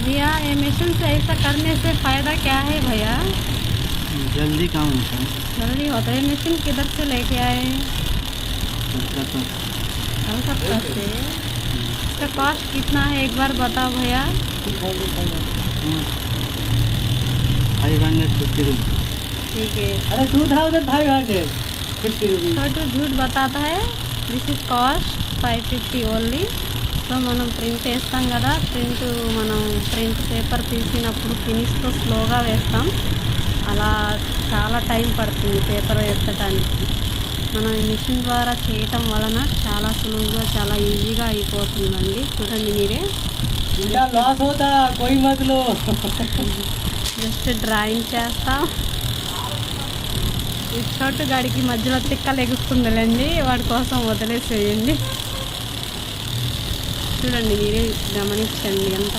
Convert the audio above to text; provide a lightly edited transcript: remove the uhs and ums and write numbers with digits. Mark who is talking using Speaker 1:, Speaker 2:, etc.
Speaker 1: भैया ये मशीन से ऐसा करने से फ़ायदा क्या है भैया?
Speaker 2: जल्दी काम होता है।
Speaker 1: जल्दी होता है। मशीन किधर से लेके आए? कलकत्ता से। इसका कॉस्ट कितना है एक बार बताओ भैया।
Speaker 2: 550 रुपये।
Speaker 1: ठीक है।
Speaker 2: अरे 2550
Speaker 1: छोटू झूठ बताता है। This is cost 550 only. So మనం ప్రింట్ వేస్తాం కదా, మనం ప్రింట్ పేపర్ తీసినప్పుడు ఫినిష్తో స్లోగా వేస్తాం, అలా చాలా టైం పడుతుంది పేపర్ ఎత్తడానికి. మనం ఈ మిషన్ ద్వారా చేయటం వలన చాలా సులువుగా చాలా ఈజీగా అయిపోతుందండి. చూడండి మీరే. జస్ట్ డ్రాయింగ్ చేస్తాం. ఈ చోటు గాడికి మధ్యలో తిక్కలు ఎగుస్తుందిలేండి, వాడి కోసం వదిలేసేయండి. చూడండి మీరే గమనించండి ఎంత